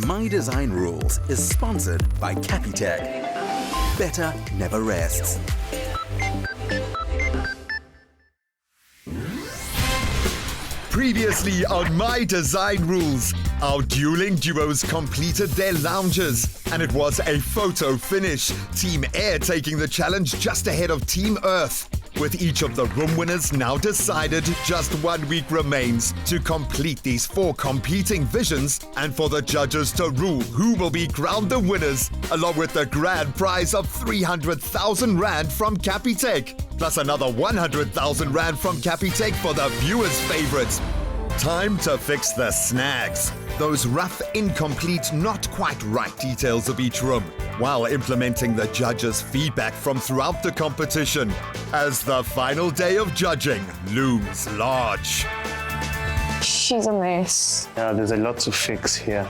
My Design Rules is sponsored by Capitec. Better never rests. Previously on My Design Rules, our dueling duos completed their lounges, and it was a photo finish. Team Air taking the challenge just ahead of Team Earth. With each of the room winners now decided, just 1 week remains to complete these 4 competing visions and for the judges to rule who will be crowned the winners, along with the grand prize of 300,000 Rand from Capitec, plus another 100,000 Rand from Capitec for the viewers' favorites. Time to fix the snags. Those rough, incomplete, not quite right details of each room, while implementing the judges' feedback from throughout the competition, as the final day of judging looms large. She's a mess. Yeah, there's a lot to fix here.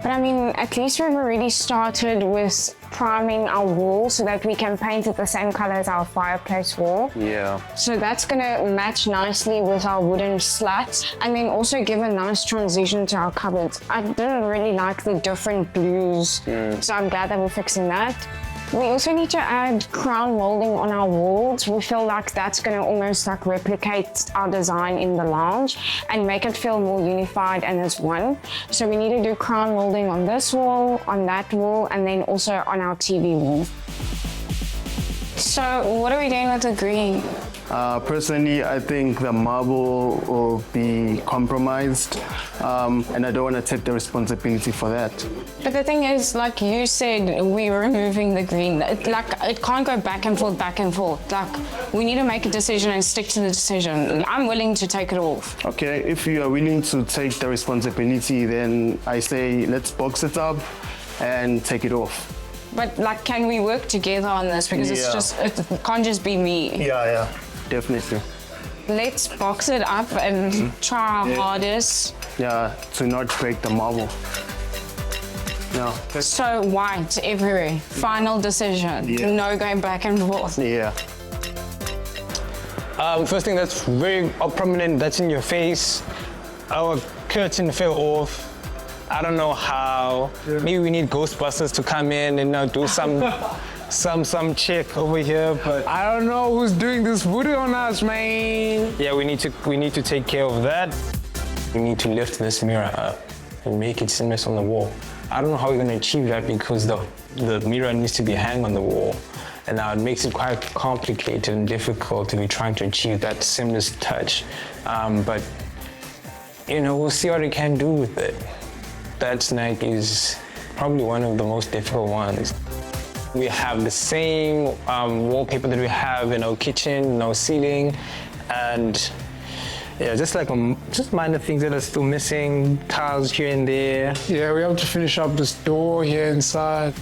But I mean, at least we've already started with priming our wall so that we can paint it the same color as our fireplace wall. Yeah. So that's gonna match nicely with our wooden slats and then also give a nice transition to our cupboards. I didn't really like the different blues, so I'm glad that we're fixing that. We also need to add crown molding on our walls. We feel like that's going to almost like replicate our design in the lounge and make it feel more unified and as one. So we need to do crown molding on this wall, on that wall, and then also on our TV wall. So what are we doing with the green? Personally, I think the marble will be compromised, and I don't want to take the responsibility for that. But the thing is, like you said, we're removing the green. It can't go back and forth, back and forth. Like, we need to make a decision and stick to the decision. I'm willing to take it off. Okay, if you are willing to take the responsibility, then I say let's box it up and take it off. But like, can we work together on this? Because it can't just be me. Yeah, definitely. Let's box it up and try our hardest. Yeah, to not break the marble. No. So white everywhere. Final decision. Yeah. No going back and forth. Yeah. First thing that's very prominent, that's in your face. Our curtain fell off. I don't know how. Maybe we need Ghostbusters to come in and do some check over here, but I don't know who's doing this voodoo on us, man. yeah, we need to take care of that. We need to lift this mirror up and make it seamless on the wall. I don't know how we're going to achieve that because the mirror needs to be hung on the wall, and now it makes it quite complicated and difficult to be trying to achieve that seamless touch. But we'll see what we can do with it. That snag is probably one of the most difficult ones. We have the same wallpaper that we have in our kitchen, in our ceiling, and yeah, just minor things that are still missing, tiles here and there. Yeah, we have to finish up this door here inside,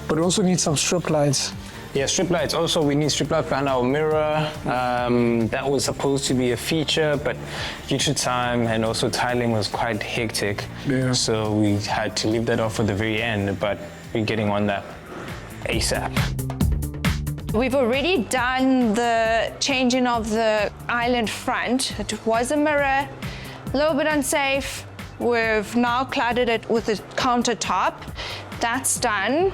but we also need some strip lights. Yeah, strip lights. Also, we need strip lights behind our mirror. That was supposed to be a feature, but due to time and also tiling was quite hectic. Yeah. So we had to leave that off for the very end, but we're getting on that ASAP. We've already done the changing of the island front. It was a mirror, a little bit unsafe. We've now cladded it with a countertop. That's done.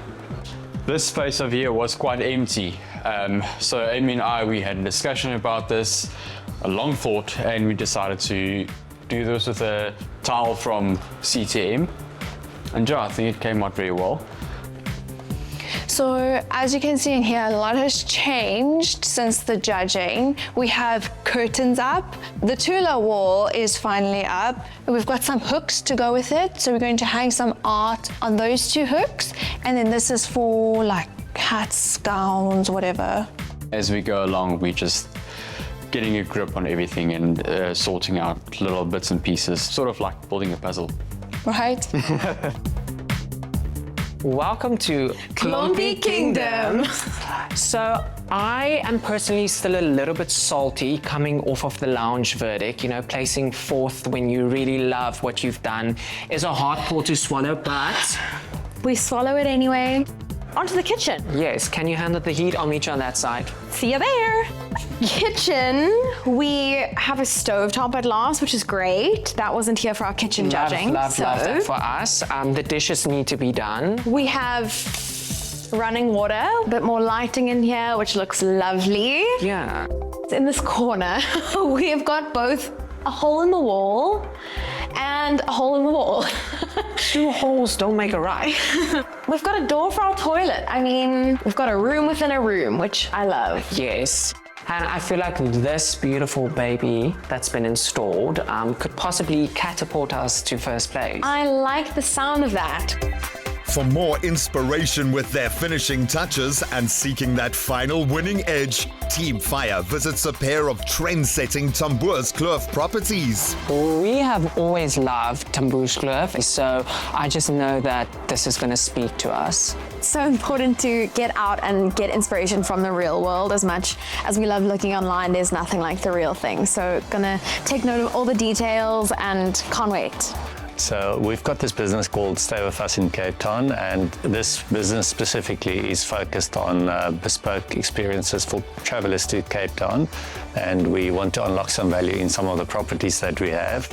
This space over here was quite empty. So Amy and I, we had a discussion about this, a long thought, and we decided to do this with a tile from CTM. And I think it came out very well. So as you can see in here, a lot has changed since the judging. We have curtains up. The Tula wall is finally up. We've got some hooks to go with it. So we're going to hang some art on those 2 hooks. And then this is for like hats, gowns, whatever. As we go along, we just getting a grip on everything and sorting out little bits and pieces, sort of like building a puzzle. Right? Welcome to Clumpy Kingdom. So I am personally still a little bit salty coming off of the lounge verdict. Placing 4th when you really love what you've done is a hard pill to swallow, but We swallow it anyway. Onto the kitchen. yes, can you handle the heat? I'll meet you on that side. See you there. Kitchen, we have a stovetop at last, which is great. That wasn't here for our kitchen judging. Love that for us. The dishes need to be done. We have running water, a bit more lighting in here, which looks lovely. Yeah. In this corner, we have got both a hole in the wall and a hole in the wall. 2 holes don't make a right. We've got a door for our toilet. I mean, we've got a room within a room, which I love. Yes. And I feel like this beautiful baby that's been installed could possibly catapult us to first place. I like the sound of that. For more inspiration with their finishing touches and seeking that final winning edge, Team Fire visits a pair of trend-setting Tamboerskloof properties. We have always loved Tamboerskloof, so I just know that this is going to speak to us. It's so important to get out and get inspiration from the real world. As much as we love looking online, there's nothing like the real thing. So gonna take note of all the details and can't wait. So we've got this business called Stay With Us in Cape Town, and this business specifically is focused on bespoke experiences for travelers to Cape Town, and we want to unlock some value in some of the properties that we have.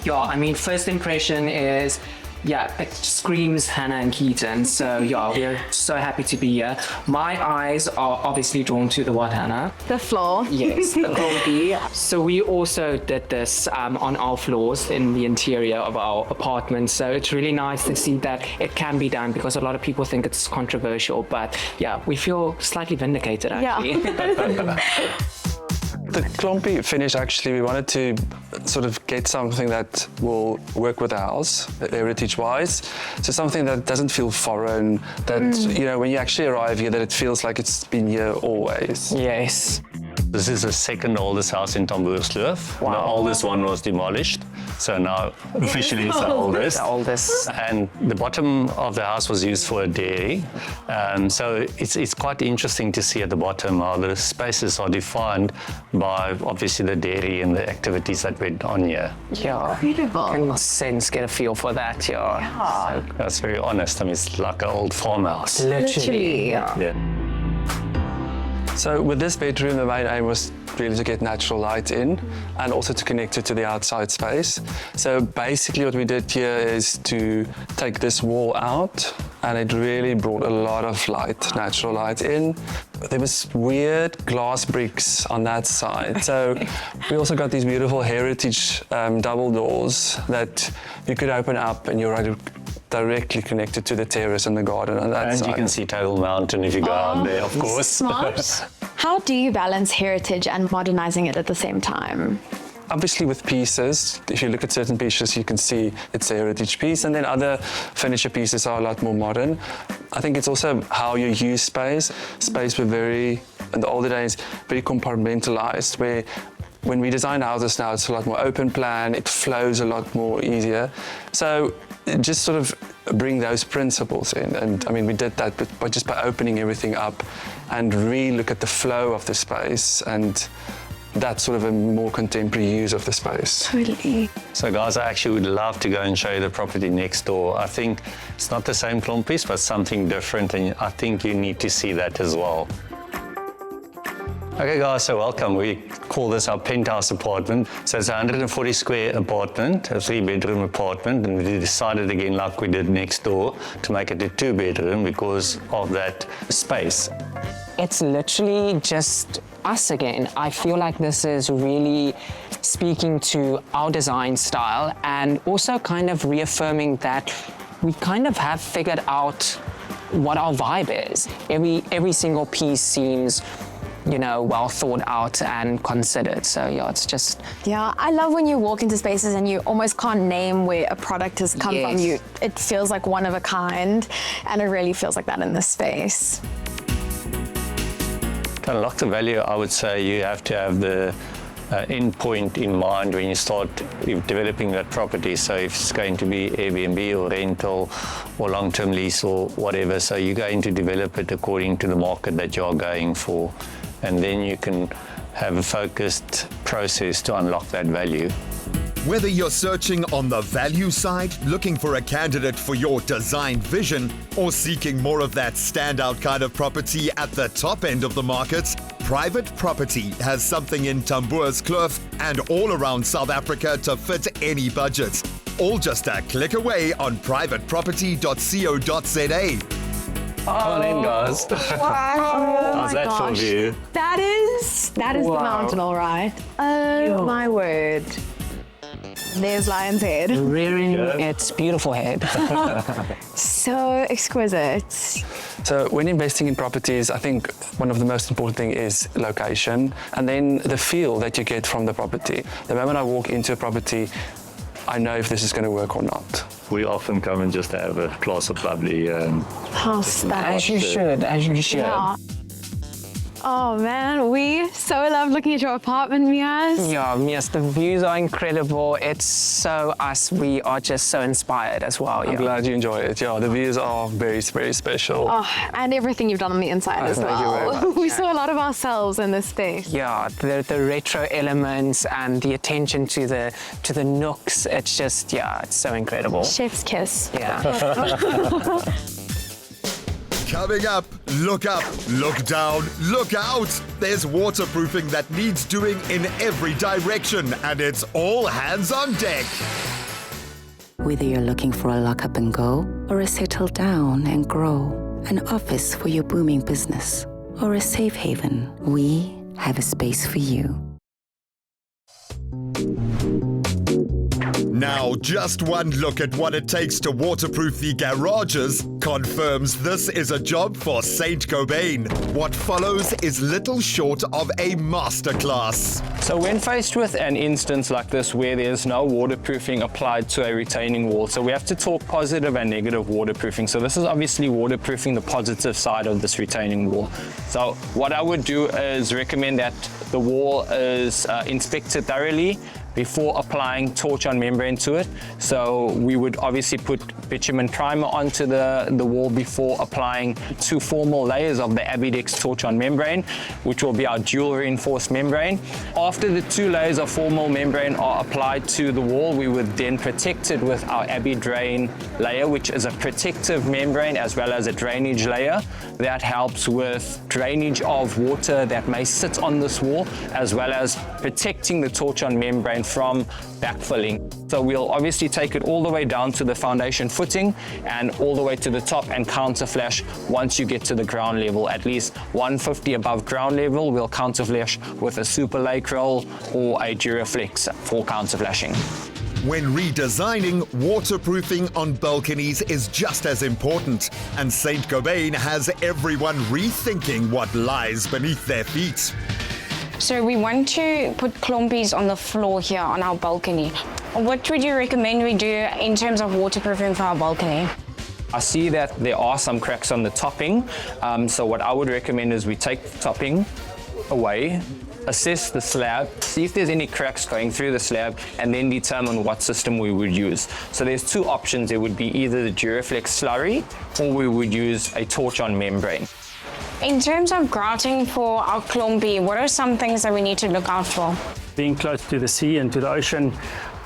Yeah, I mean, first impression is, yeah, it screams Hannah and Keaton. So yeah, we're so happy to be here. My eyes are obviously drawn to the what, Hannah? The floor. Yes, the floor. So we also did this on our floors in the interior of our apartment. So it's really nice to see that it can be done, because a lot of people think it's controversial, but yeah, we feel slightly vindicated actually. Yeah. The Klompie finish, actually, we wanted to sort of get something that will work with the house, heritage-wise. So something that doesn't feel foreign, that, you know, when you actually arrive here, that it feels like it's been here always. Yes. This is the second oldest house in Tamboerskloof. Wow. The oldest one was demolished, so now officially it's the oldest. The oldest. And the bottom of the house was used for a dairy. So it's quite interesting to see at the bottom how the spaces are defined by obviously the dairy and the activities that went on here. Yeah. Beautiful. Can sense, get a feel for that, yeah. So that's very honest. I mean, it's like an old farmhouse. Literally. Yeah. So with this bedroom, the main aim was really to get natural light in and also to connect it to the outside space. So basically what we did here is to take this wall out, and it really brought a lot of light, natural light in. There was weird glass bricks on that side. So we also got these beautiful heritage double doors that you could open up, and you're directly connected to the terrace and the garden on that side. And you can see Table Mountain if you go out there, of course. Smart. How do you balance heritage and modernizing it at the same time? Obviously with pieces, if you look at certain pieces, you can see it's a heritage piece, and then other furniture pieces are a lot more modern. I think it's also how you use space. Space were very, in the older days, very compartmentalized, where when we design houses now, it's a lot more open plan, it flows a lot more easier. So just sort of bring those principles in. And I mean, we did that by opening everything up and really look at the flow of the space, and that's sort of a more contemporary use of the space. Totally. So guys, I actually would love to go and show you the property next door. I think it's not the same Klompies, but something different, and I think you need to see that as well. Okay guys, so welcome. We call this our penthouse apartment. So it's a 140 square apartment, a 3-bedroom apartment, and we decided again, like we did next door, to make it a 2-bedroom because of that space. It's literally just us again. I feel like this is really speaking to our design style, and also kind of reaffirming that we kind of have figured out what our vibe is. Every single piece seems, you know, well thought out and considered. So yeah, it's just... Yeah, I love when you walk into spaces and you almost can't name where a product has come from. It feels like one of a kind, and it really feels like that in this space. To unlock the value, I would say you have to have the end point in mind when you start developing that property. So if it's going to be Airbnb or rental or long-term lease or whatever, so you're going to develop it according to the market that you're going for. And then you can have a focused process to unlock that value. Whether you're searching on the value side, looking for a candidate for your design vision, or seeking more of that standout kind of property at the top end of the market, Private Property has something in Tambour's Kloof and all around South Africa to fit any budget. All just a click away on privateproperty.co.za. Come on in, guys. Wow. How's that for you? That is the mountain, all right. Oh my word. There's Lion's Head. Rearing its beautiful head. So exquisite. So when investing in properties, I think one of the most important thing is location and then the feel that you get from the property. The moment I walk into a property, I know if this is going to work or not. We often come and just have a glass of bubbly. How special. As you should, as you should. Yeah. Oh man, we so love looking at your apartment, Mias. Yeah, yes, the views are incredible. It's so us. We are just so inspired as well. I'm glad you enjoy it. Yeah, the views are very, very special. Oh, and everything you've done on the inside as thank you very well. much. We saw a lot of ourselves in this space. Yeah, the retro elements and the attention to the nooks. It's just, yeah, it's so incredible. Chef's kiss. Yeah. Coming up, look down, look out. There's waterproofing that needs doing in every direction, and it's all hands on deck. Whether you're looking for a lock up and go, or a settle down and grow, an office for your booming business, or a safe haven, we have a space for you. Now, just one look at what it takes to waterproof the garages confirms this is a job for Saint Gobain. What follows is little short of a masterclass. So when faced with an instance like this where there's no waterproofing applied to a retaining wall, so we have to talk positive and negative waterproofing. So this is obviously waterproofing the positive side of this retaining wall. So what I would do is recommend that the wall is inspected thoroughly before applying torch-on membrane to it. So we would obviously put bitumen primer onto the wall before applying 2 formal layers of the Abidex torch-on membrane, which will be our dual reinforced membrane. After the 2 layers of formal membrane are applied to the wall, we would then protect it with our Abidrain layer, which is a protective membrane as well as a drainage layer that helps with drainage of water that may sit on this wall, as well as protecting the torch-on membrane from backfilling. So we'll obviously take it all the way down to the foundation footing and all the way to the top and counterflash once you get to the ground level. At least 150 above ground level, we'll counterflash with a super Lacrol or a Duraflex for counterflashing. When redesigning, waterproofing on balconies is just as important, and Saint Gobain has everyone rethinking what lies beneath their feet. So we want to put klompies on the floor here on our balcony. What would you recommend we do in terms of waterproofing for our balcony? I see that there are some cracks on the topping, so what I would recommend is we take the topping away, assess the slab, see if there's any cracks going through the slab, and then determine what system we would use. So there's 2 options. There would be either the Duraflex slurry or we would use a torch-on membrane. In terms of grouting for our klompie, what are some things that we need to look out for? Being close to the sea and to the ocean,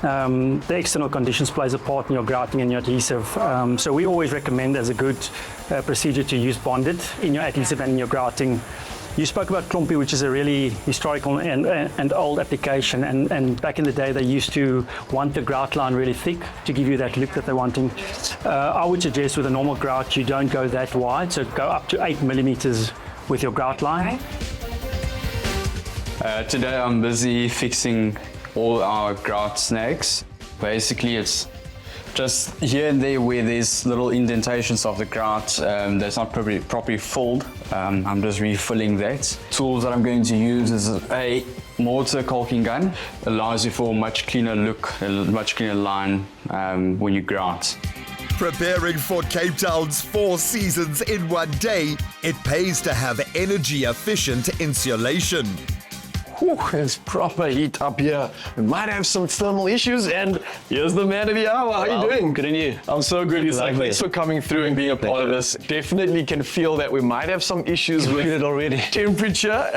the external conditions plays a part in your grouting and your adhesive. So we always recommend as a good procedure to use bonded in your adhesive and in your grouting. You spoke about klompie, which is a really historical and old application, and back in the day they used to want the grout line really thick to give you that look that they're wanting. I would suggest with a normal grout you don't go that wide, so go up to 8 millimeters with your grout line. Today I'm busy fixing all our grout snags. Basically it's just here and there where there's little indentations of the grout that's not properly filled. I'm just refilling that. Tools that I'm going to use is a mortar caulking gun. Allows you for a much cleaner look, a much cleaner line when you grout. Preparing for Cape Town's 4 seasons in one day, it pays to have energy-efficient insulation. It's proper heat up here. We might have some thermal issues, and here's the man of the hour. How are you doing? Good, and you? I'm so good. Thanks for coming through and being a part of this. Definitely can feel that we might have some issues with it already. Temperature,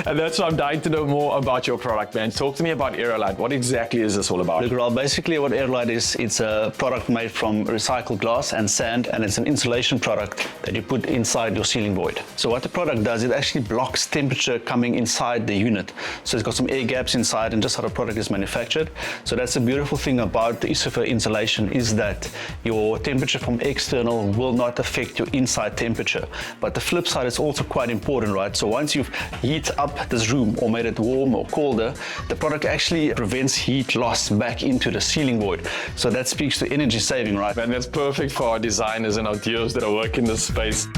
and that's why I'm dying to know more about your product, man. Talk to me about Aerolite. What exactly is this all about? Look, Rob, basically what Aerolite is, it's a product made from recycled glass and sand, and it's an insulation product that you put inside your ceiling void. So what the product does, it actually blocks temperature coming inside the unit. So it's got some air gaps inside, and just how the product is manufactured. So that's the beautiful thing about the Isofer insulation, is that your temperature from external will not affect your inside temperature. But the flip side is also quite important, right? So once you've heated up this room or made it warm or colder, the product actually prevents heat loss back into the ceiling void. So that speaks to energy saving, right? Man, that's perfect for our designers and our dealers that are working in this space.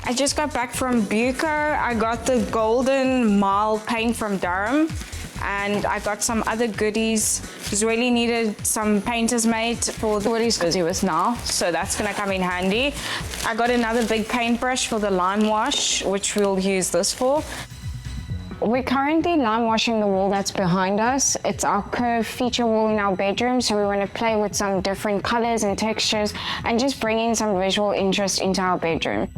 I just got back from Buco. I got the golden mile paint from Durham, and I got some other goodies. Just really needed some painters mate for what he's busy with now, so that's gonna come in handy. I got another big paintbrush for the lime wash, which we'll use this for. We're currently lime washing the wall that's behind us. It's our curved feature wall in our bedroom, so we want to play with some different colors and textures and just bring in some visual interest into our bedroom.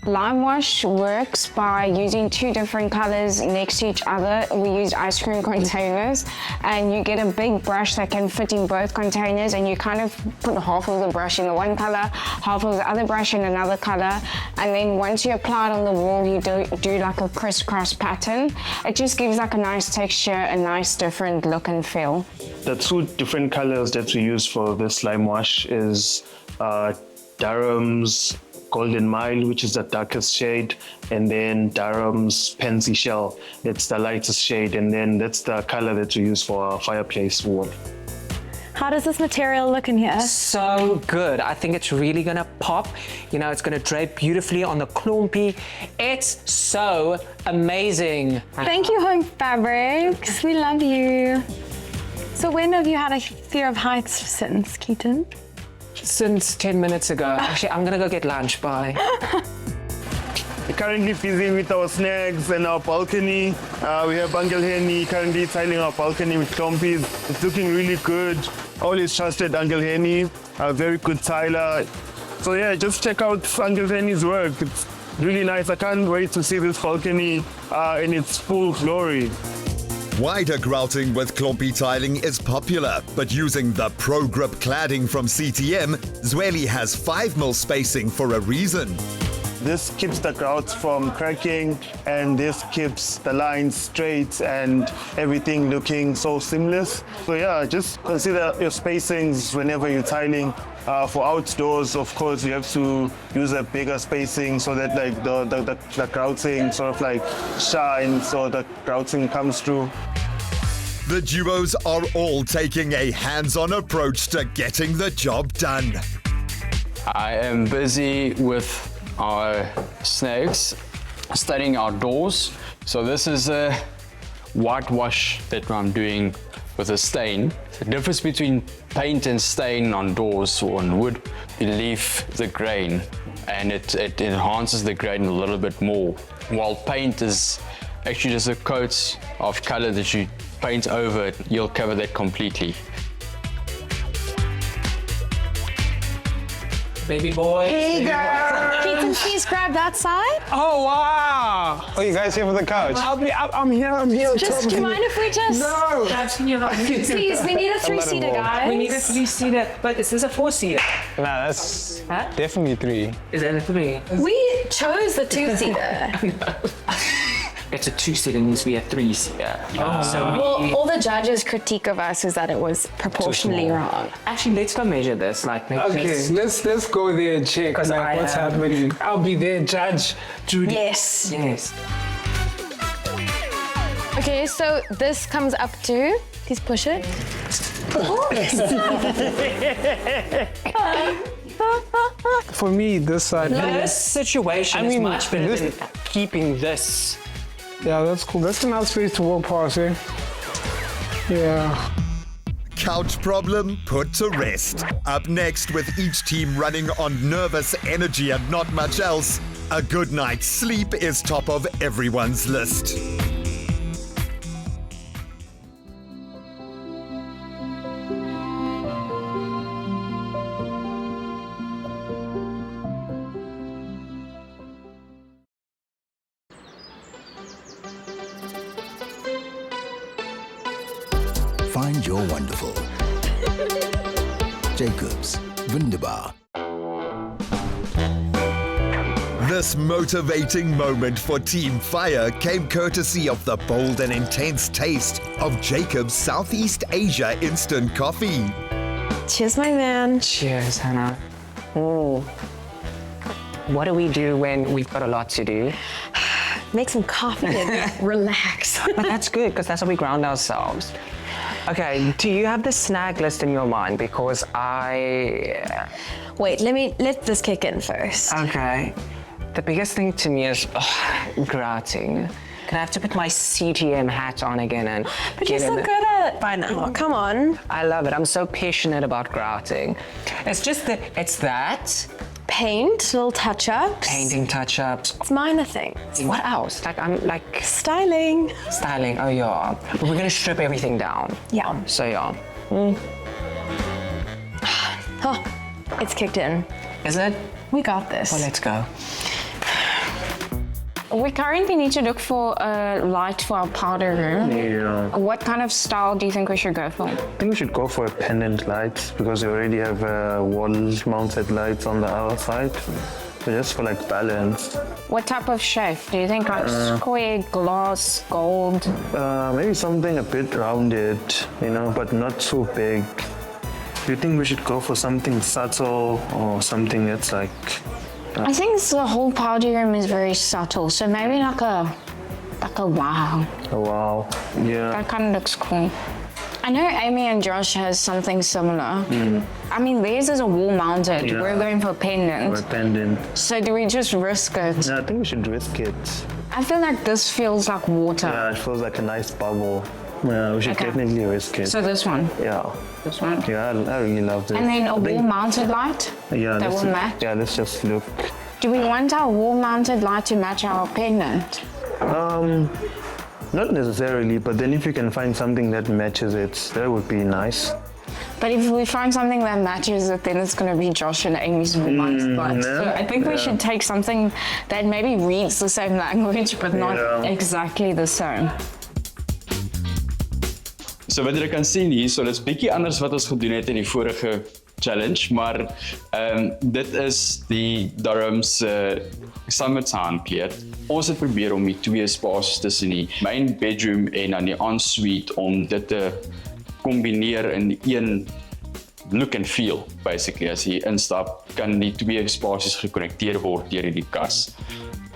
Lime wash works by using two different colors next to each other. We use ice cream containers, and you get a big brush that can fit in both containers, and you kind of put half of the brush in the one color, half of the other brush in another color, and then once you apply it on the wall, you do like a crisscross pattern. It just gives like a nice texture, a nice different look and feel. The two different colors that we use for this lime wash is Durham's Golden Mile, which is the darkest shade, and then Durham's Pansy Shell, it's the lightest shade, and then that's the color that we use for our fireplace wall. How does this material look in here? So good. I think it's really gonna pop. You know, it's gonna drape beautifully on the klompie. It's so amazing. Thank you, Home Fabrics. We love you. So when have you had a fear of heights since, Keaton? Since 10 minutes ago. Actually, I'm gonna go get lunch. Bye. We're currently busy with our snags and our balcony. We have Henny currently tiling our balcony with klompies. It's looking really good. Always trusted Henny, a very good tiler. So yeah, just check out Henny's work. It's really nice. I can't wait to see this balcony in its full glory. Wider grouting with klompie tiling is popular, but using the Pro Grip cladding from CTM, Zweli has 5mm spacing for a reason. This keeps the grouts from cracking, and this keeps the lines straight and everything looking so seamless. So yeah, just consider your spacings whenever you're tiling. For outdoors, of course, you have to use a bigger spacing so that like the grouting sort of like shines, so the grouting comes through. The duos are all taking a hands-on approach to getting the job done. I am busy with our snags, studying our doors. So this is a whitewash that I'm doing with a stain. The difference between paint and stain on doors or on wood, you leave the grain, and it enhances the grain a little bit more. While paint is actually just a coat of color that you paint over it, you'll cover that completely. Baby boy. Hey girl. Keaton, please grab that side. Oh, wow. Oh, you guys here for the couch? I'm here. Just, do you mind if we just... No. Please, we need a 3-seater, guys. We need a 3-seater, but is this a 4-seater? Nah, that's definitely 3. Is that a 3? We chose the 2-seater. It's a 2-seater, it needs to be a 3-seater. Well, all the judges' critique of us is that it was proportionally wrong. Actually, let's go measure this. Okay, let's go there and check what's happening. I'll be there, Judge Judy. Yes. Yes. Okay, so this comes up to, please push it. For me, this side. This situation is much better than keeping this. Yeah, that's cool. That's enough space to walk past, eh? Yeah. Couch problem put to rest. Up next, with each team running on nervous energy and not much else, a good night's sleep is top of everyone's list. find your wonderful. Jacobs, Wunderbar. This motivating moment for Team Fire came courtesy of the bold and intense taste of Jacob's Southeast Asia instant coffee. Cheers, my man. Cheers, Hannah. Ooh. What do we do when we've got a lot to do? Make some coffee and relax. But that's good, because that's how we ground ourselves. Okay, do you have the snag list in your mind? Because Wait, let this kick in first. Okay. The biggest thing to me is grouting. Can I have to put my CTM hat on again and But you're so good at it by now. Come on. I love it. I'm so passionate about grouting. It's just that paint, little touch-ups. Painting touch-ups. It's minor things. What else? Like styling. Styling. Oh yeah. But we're gonna strip everything down. Yeah. So yeah. Oh, it's kicked in. Is it? We got this. Well, let's go. We currently need to look for a light for our powder room. Yeah. What kind of style do you think we should go for? I think we should go for a pendant light because we already have wall-mounted lights on the outside. So just for like balance. What type of shape? Do you think like square, glass, gold? Maybe something a bit rounded, but not too big. Do you think we should go for something subtle or something that's like... I think the whole powder room is very subtle, so maybe like a wow. A wow, yeah. That kind of looks cool. I know Amy and Josh has something similar. I mean, theirs is a wall mounted. Yeah. We're going for a pendant. Or a pendant. So do we just risk it? Yeah, I think we should risk it. I feel like this feels like water. Yeah, it feels like a nice bubble. Yeah, we should definitely risk it. So this one? Yeah. This one? Yeah, I really love this. And then a wall-mounted light? Yeah, that will match? Yeah, let's just look. Do we want our wall-mounted light to match our pendant? Not necessarily, but then if you can find something that matches it, that would be nice. But if we find something that matches it, then it's going to be Josh and Amy's wall-mounted light. So I think we should take something that maybe reads the same language, but not exactly the same. So wat jy kan sien hier, so dit's bietjie anders wat ons gedoen het in die vorige challenge, maar dit is die Durham se summertime kleed. Ons het probeer om die twee spasies tussen die main bedroom en dan die ensuite om dit te kombineer in een look and feel, basically. As jy instap, kan die twee spasies gekonnekteer word deur hierdie kas.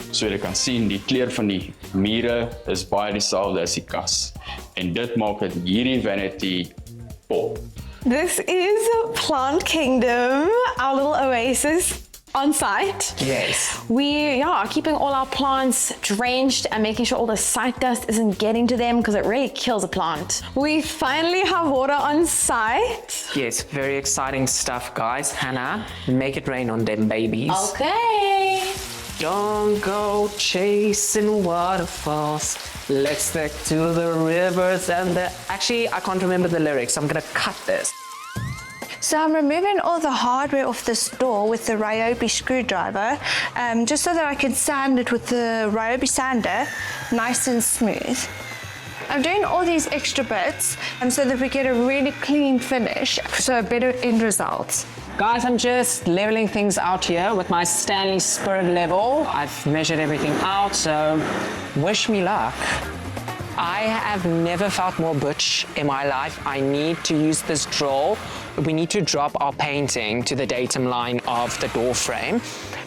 So jy kan sien, die kleur van die mure is baie dieselfde as die kas. En dit maak dit hierdie vanity pop. This is Plant Kingdom, our little oasis on site. Yes. We are keeping all our plants drenched and making sure all the site dust isn't getting to them because it really kills a plant. We finally have water on site. Yes, very exciting stuff, guys. Hannah, make it rain on them babies. Okay. Don't go chasing waterfalls. Let's stick to the rivers and the... Actually, I can't remember the lyrics. I'm gonna cut this. So I'm removing all the hardware off this door with the Ryobi screwdriver, just so that I can sand it with the Ryobi sander, nice and smooth. I'm doing all these extra bits so that we get a really clean finish, so a better end result. Guys, I'm just leveling things out here with my Stanley Spirit level. I've measured everything out, so wish me luck. I have never felt more butch in my life. I need to use this drill. We need to drop our painting to the datum line of the door frame.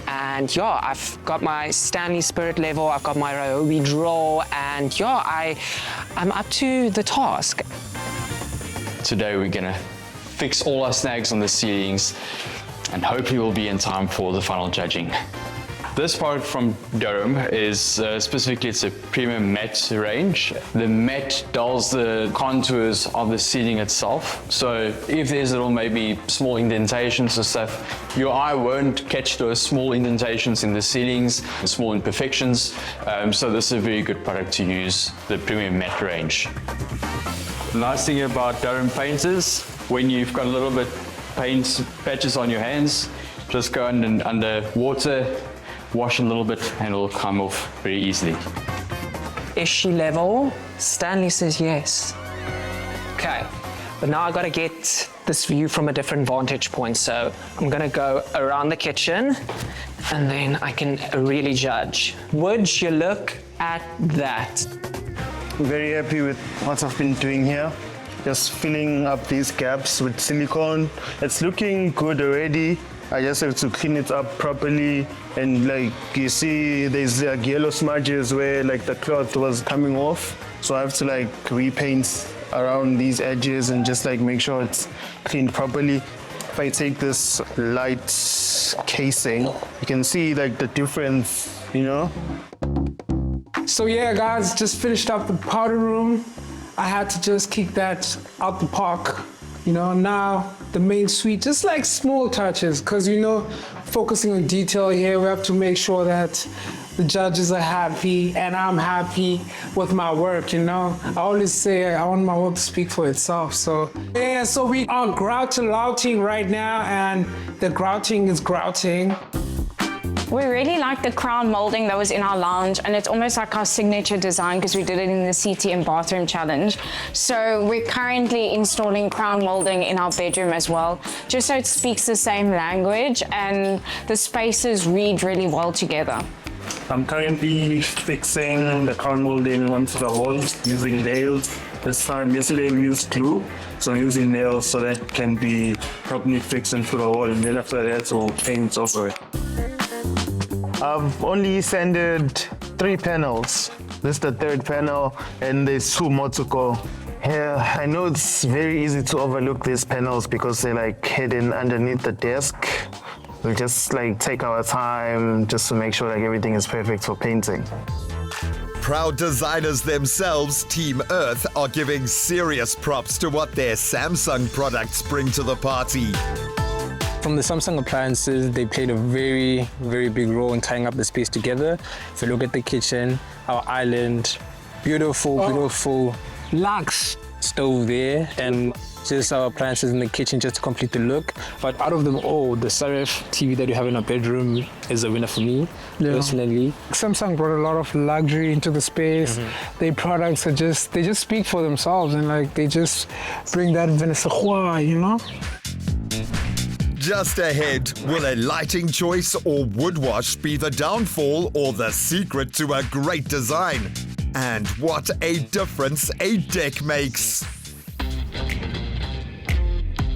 And yeah, I've got my Stanley Spirit level, I've got my Ryobi drill, and yeah, I'm up to the task. Today we're gonna fix all our snags on the ceilings and hopefully we'll be in time for the final judging. This product from Durham is specifically, it's a premium matte range. The matte dulls the contours of the ceiling itself. So if there's little maybe small indentations or stuff, your eye won't catch those small indentations in the ceilings, small imperfections. So this is a very good product to use, the premium matte range. The nice thing about Durham paints is when you've got a little bit paint patches on your hands, just go under water, wash a little bit and it'll come off very easily. Is she level? Stanley says yes. Okay, But now I gotta get this view from a different vantage point. So I'm gonna go around the kitchen and then I can really judge. Would you look at that? I'm very happy with what I've been doing here. Just filling up these gaps with silicone. It's looking good already. I just have to clean it up properly. And like you see, there's like yellow smudges where like the cloth was coming off. So I have to like repaint around these edges and just like make sure it's cleaned properly. If I take this light casing, you can see like the difference, you know? So yeah, guys, just finished up the powder room. I had to just kick that out the park. You know, now the main suite, just like small touches, because you know, focusing on detail here, we have to make sure that the judges are happy and I'm happy with my work, you know. I always say I want my work to speak for itself. So yeah, so we are grouting right now, and the grouting is grouting. We really like the crown molding that was in our lounge, and it's almost like our signature design because we did it in the CTM bathroom challenge. So we're currently installing crown molding in our bedroom as well, just so it speaks the same language and the spaces read really well together. I'm currently fixing the crown molding onto the walls using nails. This time, yesterday we used glue, so I'm using nails so that it can be properly fixed into the wall, and then after that we'll paint over it. I've only sanded 3 panels. This is the 3rd panel, and there's 2 more to go. Yeah, I know it's very easy to overlook these panels because they're like hidden underneath the desk. We'll just like take our time just to make sure like everything is perfect for painting. Proud designers themselves, Team Earth, are giving serious props to what their Samsung products bring to the party. From the Samsung appliances, they played a very, very big role in tying up the space together. If you look at the kitchen, our island, beautiful Lux stove there, and just our appliances in the kitchen just to complete the look. But out of them all, the Serif TV that you have in our bedroom is a winner for me, personally. Samsung brought a lot of luxury into the space. Their products are they just speak for themselves, and like they just bring that Venezuela, you know? Just ahead, will a lighting choice or wood wash be the downfall or the secret to a great design? And what a difference a deck makes.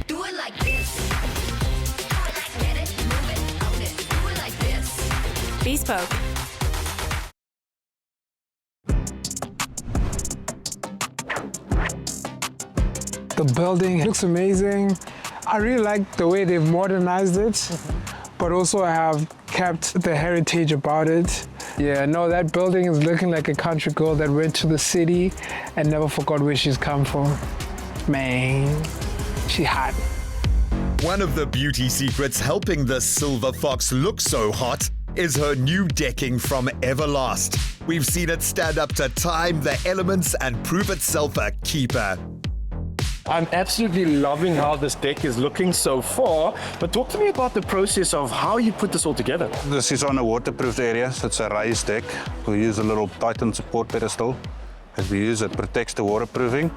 Do it like this. Do it like get it, move it, own it. Do it like this. Bespoke. The building looks amazing. I really like the way they've modernized it, but also I have kept the heritage about it. Yeah, no, that building is looking like a country girl that went to the city and never forgot where she's come from. Man, she hot. One of the beauty secrets helping the Silver Fox look so hot is her new decking from Everlast. We've seen it stand up to time, the elements, and prove itself a keeper. I'm absolutely loving how this deck is looking so far, but talk to me about the process of how you put this all together. This is on a waterproof area, so it's a raised deck. We use a little Titan support pedestal that we use that protects the waterproofing.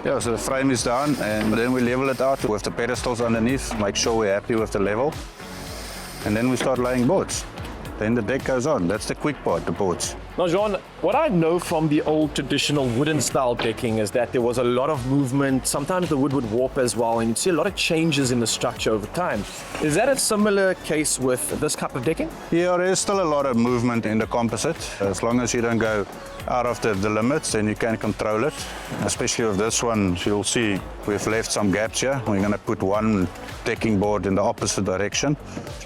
Yeah, so the frame is down, and then we level it out with the pedestals underneath, make sure we're happy with the level. And then we start laying boards. Then the deck goes on. That's the quick part, the boards. Now, Jean, what I know from the old traditional wooden style decking is that there was a lot of movement. Sometimes the wood would warp as well, and you'd see a lot of changes in the structure over time. Is that a similar case with this type of decking? Yeah, there's still a lot of movement in the composite. As long as you don't go out of the limits, then you can control it. Especially with this one, you'll see we've left some gaps here. We're going to put one decking board in the opposite direction.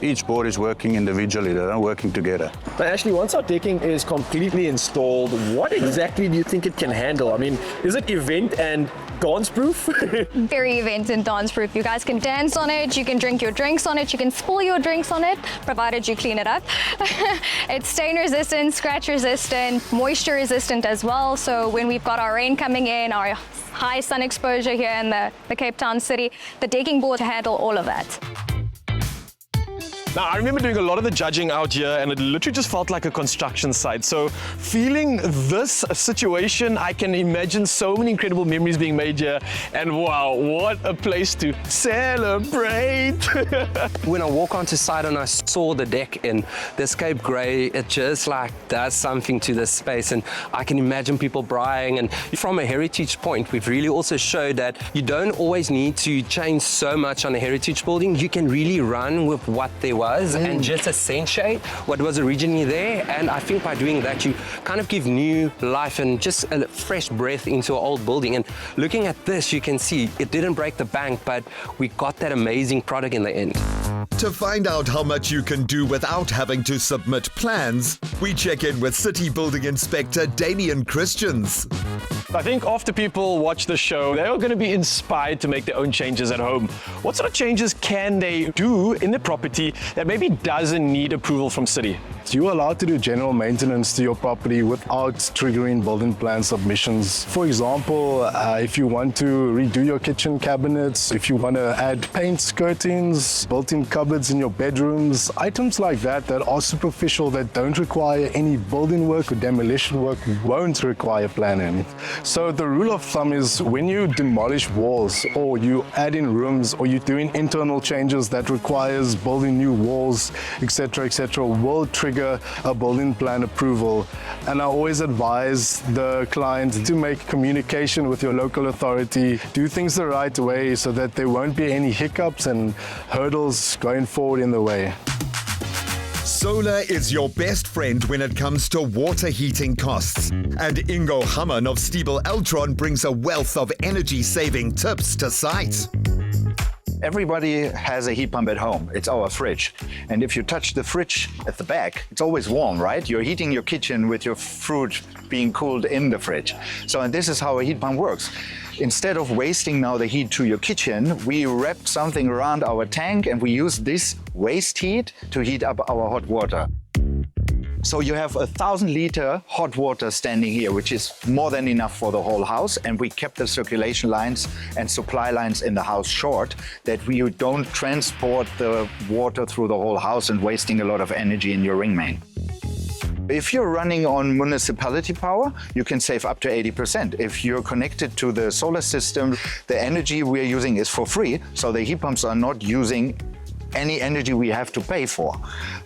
Each board is working individually, they're not working together. But actually, once our decking is completely installed, what exactly do you think it can handle? I mean, is it event and dance proof? Very event and dance proof. You guys can dance on it, you can drink your drinks on it, you can spill your drinks on it, provided you clean it up. It's stain resistant, scratch resistant, moisture resistant as well. So when we've got our rain coming in, our high sun exposure here in the Cape Town city, the decking board to handle all of that. Now, I remember doing a lot of the judging out here, and it literally just felt like a construction site. So feeling this situation, I can imagine so many incredible memories being made here. And wow, what a place to celebrate. When I walk onto site and I saw the deck in the escape grey, it just like does something to this space. And I can imagine people buying. And from a heritage point, we've really also showed that you don't always need to change so much on a heritage building. You can really run with what there was and just accentuate what was originally there. And I think by doing that, you kind of give new life and just a fresh breath into an old building. And looking at this, you can see it didn't break the bank, but we got that amazing product in the end. To find out how much you can do without having to submit plans, we check in with City Building Inspector Damien Christians. I think after people watch the show, they're going to be inspired to make their own changes at home. What sort of changes can they do in the property that maybe doesn't need approval from City? You're allowed to do general maintenance to your property without triggering building plan submissions. For example, if you want to redo your kitchen cabinets, if you want to add paints, curtains, built-in cupboards in your bedrooms, items like that are superficial, that don't require any building work or demolition work, won't require planning. So the rule of thumb is when you demolish walls or you add in rooms or you're doing internal changes that requires building new walls, etc., will trigger a building plan approval. And I always advise the client to make communication with your local authority, do things the right way so that there won't be any hiccups and hurdles going forward in the way. Solar is your best friend when it comes to water heating costs. And Ingo Hammann of Stiebel Eltron brings a wealth of energy-saving tips to site. Everybody has a heat pump at home. It's our fridge. And if you touch the fridge at the back, it's always warm, right? You're heating your kitchen with your fruit being cooled in the fridge. So, and this is how a heat pump works. Instead of wasting now the heat to your kitchen, we wrap something around our tank and we use this waste heat to heat up our hot water. So you have 1,000-liter hot water standing here, which is more than enough for the whole house. And we kept the circulation lines and supply lines in the house short, that we don't transport the water through the whole house and wasting a lot of energy in your ring main. If you're running on municipality power, you can save up to 80%. If you're connected to the solar system, the energy we're using is for free, so the heat pumps are not using any energy we have to pay for.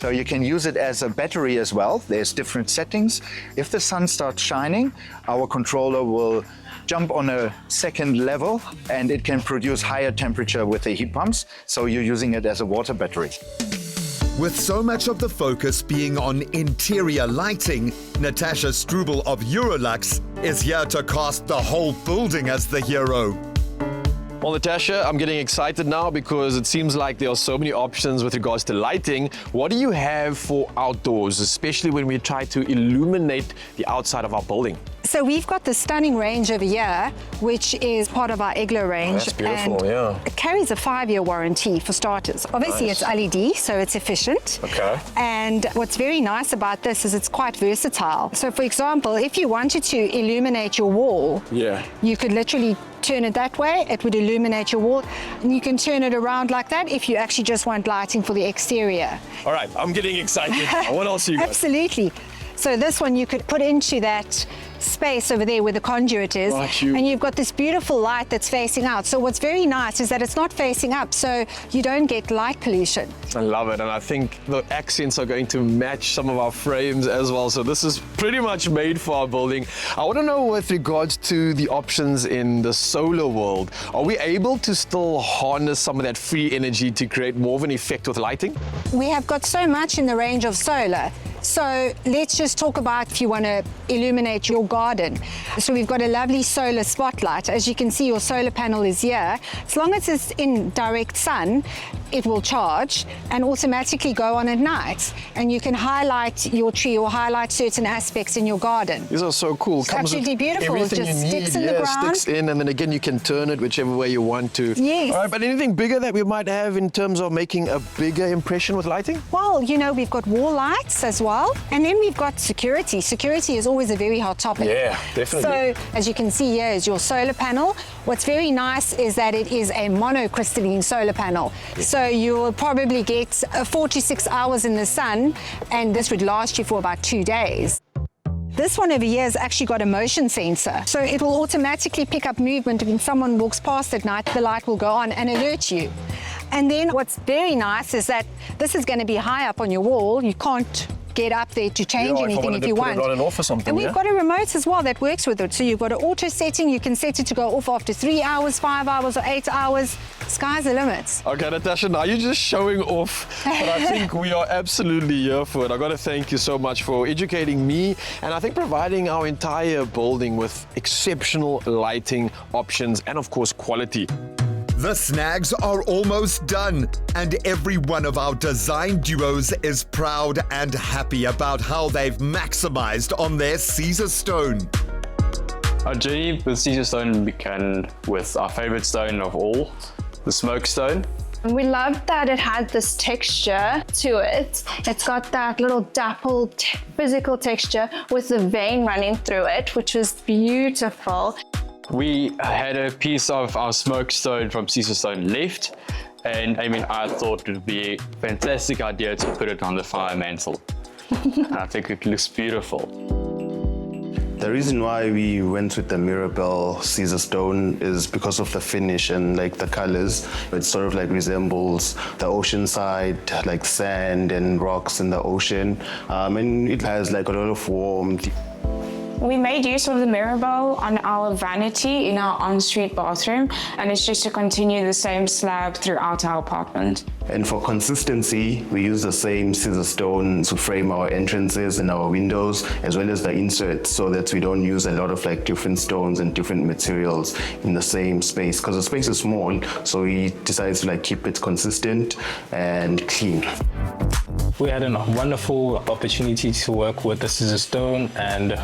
So you can use it as a battery as well. There's different settings. If the sun starts shining, our controller will jump on a second level and it can produce higher temperature with the heat pumps, so you're using it as a water battery. With so much of the focus being on interior lighting, Natasha Struble of Eurolux is here to cast the whole building as the hero. Well, Natasha, I'm getting excited now because it seems like there are so many options with regards to lighting. What do you have for outdoors, especially when we try to illuminate the outside of our building? So we've got the stunning range over here, which is part of our Igloo range. That's beautiful, and yeah. It carries a 5-year warranty for starters. Obviously, Nice. it's LED, so it's efficient. Okay. And what's very nice about this is it's quite versatile. So for example, if you wanted to illuminate your wall, Yeah. you could literally turn it that way, it would illuminate your wall. And you can turn it around like that if you actually just want lighting for the exterior. All right, I'm getting excited. What else you got? Absolutely. So this one you could put into that space over there where the conduit is, Got you. and you've got this beautiful light that's facing out. So what's very nice is that it's not facing up, so you don't get light pollution. I love it, and I think the accents are going to match some of our frames as well. So this is pretty much made for our building. I want to know with regards to the options in the solar world, are we able to still harness some of that free energy to create more of an effect with lighting? We have got so much in the range of solar. So let's just talk about if you want to illuminate your garden. So we've got a lovely solar spotlight. As you can see, your solar panel is here. As long as it's in direct sun, it will charge and automatically go on at night. And you can highlight your tree or highlight certain aspects in your garden. These are so cool. It's absolutely beautiful. Everything It just you sticks need. in the ground. Sticks in, and then again you can turn it whichever way you want to. Yes. All right, but anything bigger that we might have in terms of making a bigger impression with lighting? Well, you know, we've got wall lights as well. And then we've got security. Security is always a very hot topic. Yeah, definitely. So as you can see here is your solar panel. What's very nice is that it is a monocrystalline solar panel. So you will probably get 4 to 6 hours in the sun, and this would last you for about 2 days. This one over here has actually got a motion sensor. So it will automatically pick up movement. When someone walks past at night, the light will go on and alert you. And then what's very nice is that this is going to be high up on your wall. You can't get up there to change anything if you want. Put it on and off or something, and we've got a remote as well that works with it. So you've got an auto setting. You can set it to go off after 3 hours, 5 hours, or 8 hours. Sky's the limit. Okay, Natasha, now you're just showing off, but I think we are absolutely here for it. I got to thank you so much for educating me, and I think providing our entire building with exceptional lighting options and, of course, quality. The snags are almost done, and every one of our design duos is proud and happy about how they've maximized on their Caesarstone. Our journey with Caesarstone began with our favorite stone of all, the smokestone. We loved that it had this texture to it. It's got that little dappled physical texture with the vein running through it, which was beautiful. We had a piece of our smokestone from Caesarstone left, and Amy and I thought it would be a fantastic idea to put it on the fire mantle. And I think it looks beautiful. The reason why we went with the Mirabelle Caesarstone is because of the finish and like the colors. It sort of like resembles the ocean side, like sand and rocks in the ocean. And it has like a lot of warmth. We made use of the Mirabelle on our vanity in our ensuite bathroom, and it's just to continue the same slab throughout our apartment. And for consistency, we use the same Caesarstone to frame our entrances and our windows, as well as the inserts, so that we don't use a lot of like different stones and different materials in the same space, because the space is small, so we decided to like keep it consistent and clean. We had a wonderful opportunity to work with the Caesarstone, and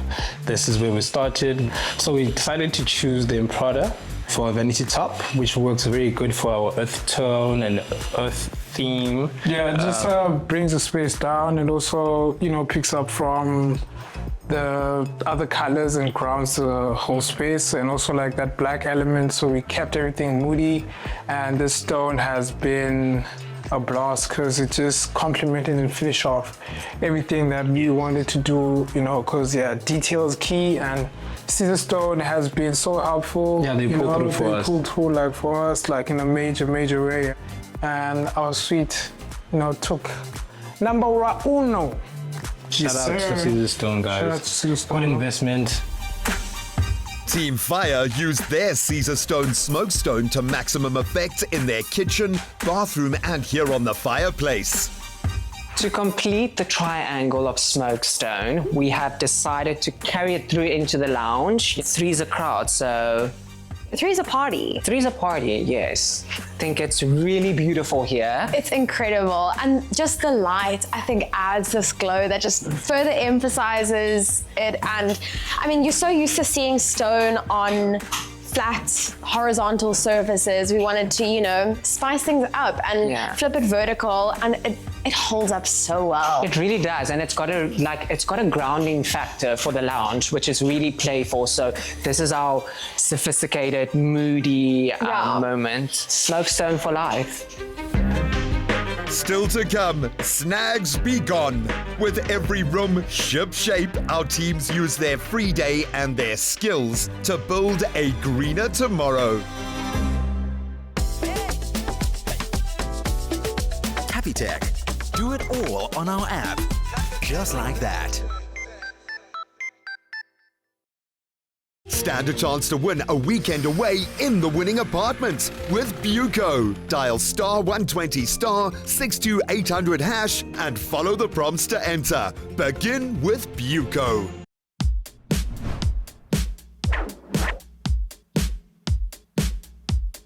this is where we started. So we decided to choose the Imprada for a vanity top, which works very good for our earth tone and earth theme. Yeah, it just brings the space down, and also, you know, picks up from the other colors and grounds the whole space, and also like that black element. So we kept everything moody, and this stone has been a blast because it just complemented and finished off everything that we wanted to do, you know, because detail is key, and Caesarstone has been so helpful. Yeah, they pulled through for us. Pulled through like for us, like in a major way, and our suite, you know, took number uno. Shout out to Caesarstone, guys. Shout out to Caesarstone. What investment. Team Fire used their Caesarstone smokestone to maximum effect in their kitchen, bathroom, and here on the fireplace. To complete the triangle of smokestone, we have decided to carry it through into the lounge. 3's a crowd, so 3's a party. 3's a party, yes. I think it's really beautiful here. It's incredible, and just the light, I think, adds this glow that just further emphasizes it. And I mean, you're so used to seeing stone on flat, horizontal surfaces. We wanted to, you know, spice things up and flip it vertical, and it holds up so well. It really does, and it's got a grounding factor for the lounge, which is really playful. So this is our sophisticated, moody moment. Smokestone for life. Still to come, snags be gone. With every room ship-shape, our teams use their free day and their skills to build a greener tomorrow. Capitec. Do it all on our app. Just like that. Stand a chance to win a weekend away in the winning apartment with Buco. Dial *120 *62800 hash and follow the prompts to enter. Begin with Buco.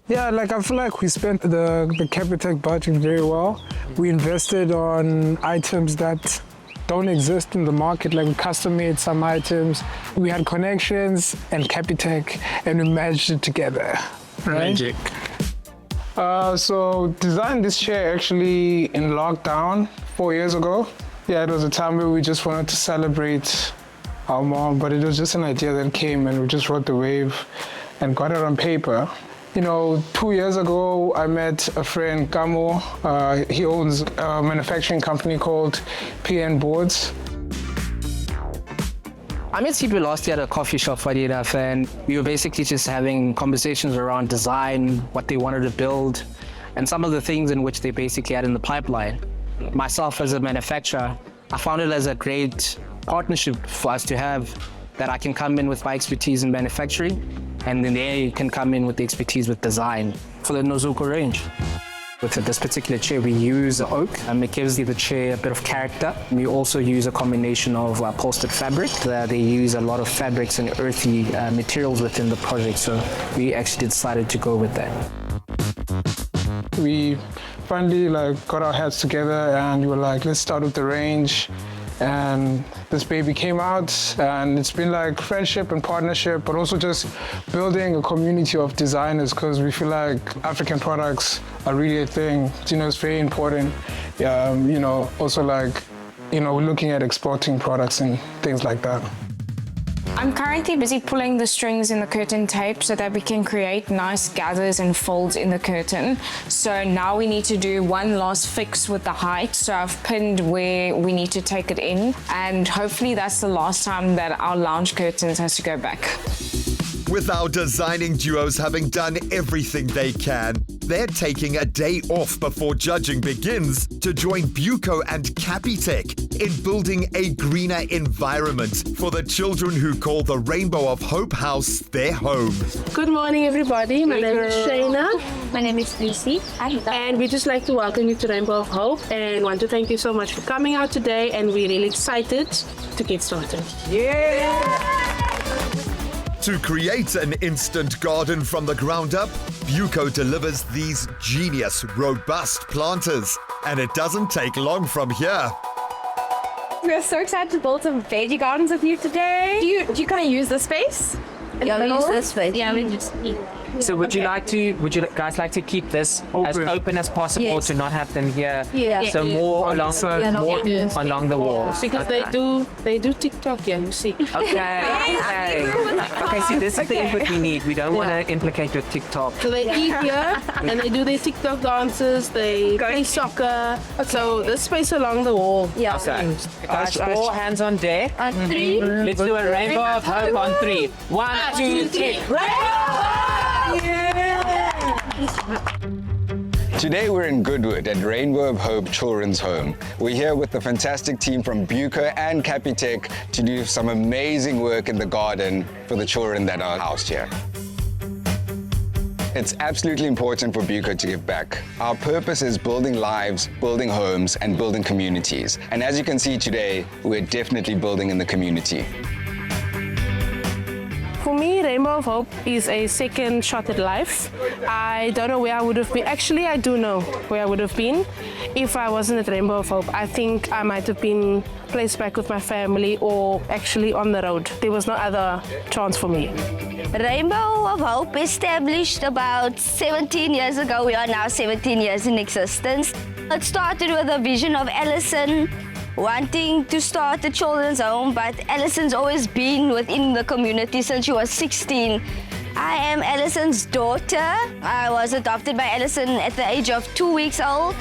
Yeah, like I feel like we spent the Capitec budget very well. We invested on items that don't exist in the market, like we custom made some items. We had connections and Capitec, and we merged it together, right? Magic. So designed this chair actually in lockdown 4 years ago. Yeah, it was a time where we just wanted to celebrate our mom, but it was just an idea that came and we just rode the wave. and got it on paper. 2 years ago, I met a friend, Gamo. He owns a manufacturing company called PN Boards. I met Sipu last year at a coffee shop, funny enough, and we were basically just having conversations around design, what they wanted to build, and some of the things in which they basically had in the pipeline. Myself as a manufacturer, I found it as a great partnership for us to have, that I can come in with my expertise in manufacturing, and then they can come in with the expertise with design for the Nozuko range. With this particular chair, we use oak, and it gives the chair a bit of character. We also use a combination of upholstered fabric. They use a lot of fabrics and earthy materials within the project, so we actually decided to go with that. We finally got our heads together and we were like, let's start with the range. And this baby came out, and it's been like friendship and partnership, but also just building a community of designers, because we feel like African products are really a thing. It's very important. Also we're looking at exporting products and things like that. I'm currently busy pulling the strings in the curtain tape so that we can create nice gathers and folds in the curtain. So now we need to do one last fix with the height. So I've pinned where we need to take it in, and hopefully that's the last time that our lounge curtains has to go back. With our designing duos having done everything they can, they're taking a day off before judging begins to join Buco and Capitec in building a greener environment for the children who call the Rainbow of Hope House their home. Good morning, everybody. My name is Shayna. My name is Lucy. And we just like to welcome you to Rainbow of Hope and want to thank you so much for coming out today, and we're really excited to get started. To create an instant garden from the ground up, Buco delivers these genius, robust planters, and it doesn't take long from here. We are so excited to build some veggie gardens with you today. Do you kind of use this space? Yeah, we use this space. Yeah, we just So would you guys like to keep this as open as possible, to not have them here? Yeah. So more along along the walls. Because they do TikTok, yeah, you see. Okay. Okay, see, this is the input we need. We don't want to implicate your TikTok. So they eat here and they do their TikTok dances, they play soccer. So this space along the wall. Yeah. Okay. Guys, all hands on deck. On 3. Let's do a rainbow of hope on 3. 1, 2, 3. Today we're in Goodwood at Rainbow of Hope Children's Home. We're here with the fantastic team from Buco and Capitec to do some amazing work in the garden for the children that are housed here. It's absolutely important for Buco to give back. Our purpose is building lives, building homes, and building communities. And as you can see today, we're definitely building in the community. For me, Rainbow of Hope is a second shot at life. I don't know where I would have been. Actually, I do know where I would have been if I wasn't at Rainbow of Hope. I think I might have been placed back with my family or actually on the road. There was no other chance for me. Rainbow of Hope established about 17 years ago. We are now 17 years in existence. It started with a vision of Alison wanting to start a children's home, but Alison's always been within the community since she was 16. I am Alison's daughter. I was adopted by Alison at the age of 2 weeks old.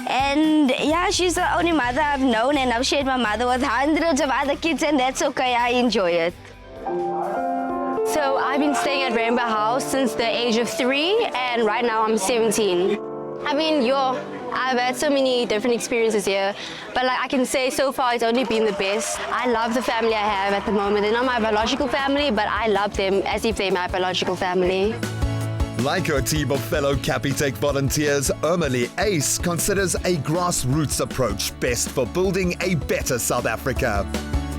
And yeah, she's the only mother I've known, and I've shared my mother with hundreds of other kids, and that's okay, I enjoy it. So I've been staying at Rainbow House since the age of 3, and right now I'm 17. I mean, I've had so many different experiences here, but I can say so far it's only been the best. I love the family I have at the moment. They're not my biological family, but I love them as if they're my biological family. Like her team of fellow Capitec volunteers, Ermely Ace considers a grassroots approach best for building a better South Africa.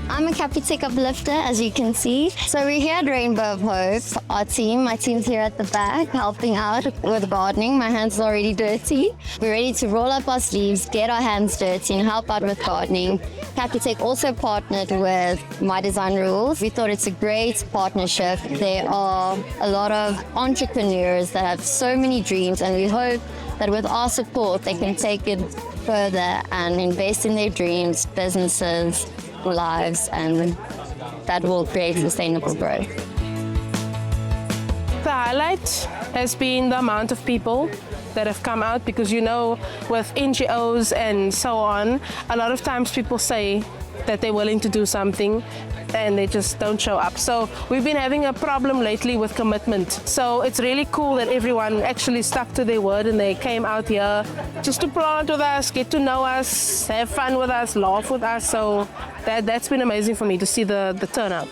I'm a Capitec uplifter, as you can see. So we're here at Rainbow of Hope, our team. My team's here at the back, helping out with gardening. My hands are already dirty. We're ready to roll up our sleeves, get our hands dirty, and help out with gardening. Capitec also partnered with My Design Rules. We thought it's a great partnership. There are a lot of entrepreneurs that have so many dreams, and we hope that with our support, they can take it further and invest in their dreams, businesses, lives, and that will create sustainable growth. The highlight has been the amount of people that have come out, because you know, with NGOs and so on, a lot of times people say that they're willing to do something and they just don't show up. So we've been having a problem lately with commitment. So it's really cool that everyone actually stuck to their word and they came out here just to plant with us, get to know us, have fun with us, laugh with us. So that's been amazing for me to see the turnout.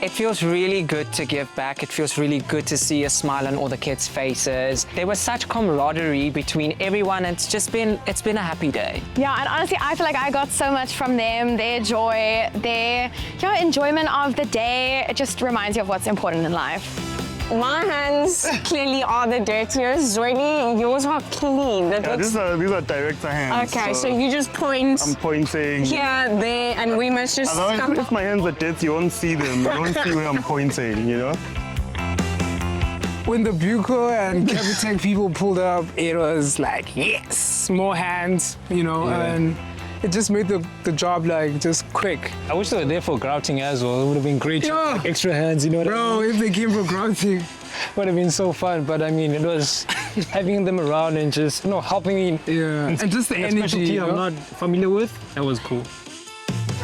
It feels really good to give back. It feels really good to see a smile on all the kids' faces. There was such camaraderie between everyone. It's been a happy day. Yeah, and honestly, I feel like I got so much from them, their joy, their enjoyment of the day. It just reminds you of what's important in life. My hands clearly are the dirtiest. Zoe, yours are clean. These are director hands. Okay, so you just point. I'm pointing. Here, there, and we must just... Otherwise, if my hands are dirty, you won't see them. You won't see where I'm pointing, you know? When the Buco and Capitec people pulled up, it was like, yes, more hands, you know, and it just made the job like just quick. I wish they were there for grouting as well. It would have been great. Yeah. Like, extra hands, you know what I mean? If they came for grouting, would have been so fun. But I mean, it was having them around and just, helping me. Yeah, and just the energy. Specialty I'm not familiar with. That was cool.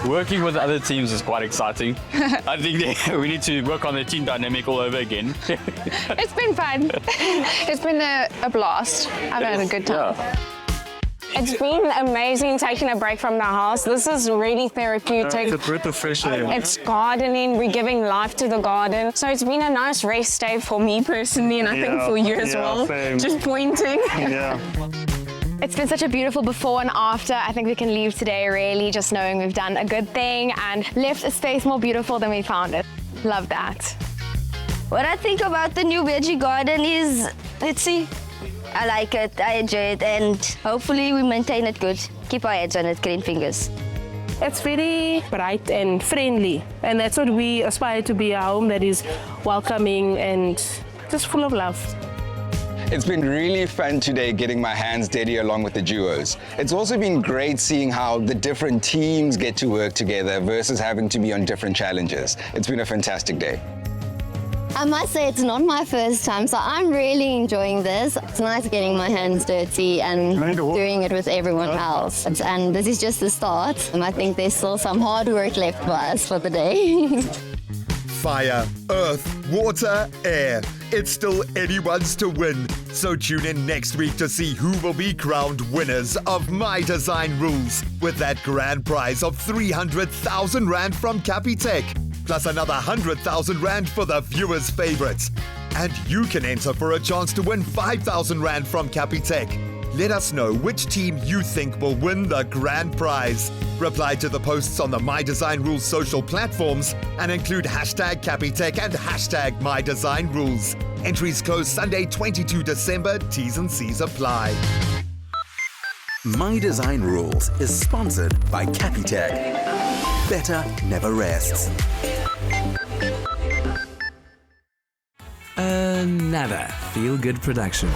Working with other teams is quite exciting. I think we need to work on the team dynamic all over again. It's been fun. It's been a blast. I've had a good time. Yeah. It's been amazing taking a break from the house. This is really therapeutic. It's a breath of fresh air. It's gardening. We're giving life to the garden. So it's been a nice rest day for me personally, and I think for you as well. Same. Just pointing. Yeah. It's been such a beautiful before and after. I think we can leave today really just knowing we've done a good thing and left a space more beautiful than we found it. Love that. What I think about the new veggie garden is, let's see, I like it, I enjoy it, and hopefully we maintain it good. Keep our heads on it, green fingers. It's very bright and friendly, and that's what we aspire to be, a home that is welcoming and just full of love. It's been really fun today getting my hands dirty along with the duos. It's also been great seeing how the different teams get to work together versus having to be on different challenges. It's been a fantastic day. I must say it's not my first time, so I'm really enjoying this. It's nice getting my hands dirty and doing it with everyone else. And this is just the start. And I think there's still some hard work left for us for the day. Fire, earth, water, air. It's still anyone's to win. So tune in next week to see who will be crowned winners of My Design Rules with that grand prize of 300,000 Rand from Capitec. Plus another 100,000 Rand for the viewers' favorites. And you can enter for a chance to win 5,000 Rand from Capitec. Let us know which team you think will win the grand prize. Reply to the posts on the My Design Rules social platforms and include hashtag Capitec and hashtag My Design Rules. Entries close Sunday 22 December. T's and C's apply. My Design Rules is sponsored by Capitec. Better never rests. Another feel-good production.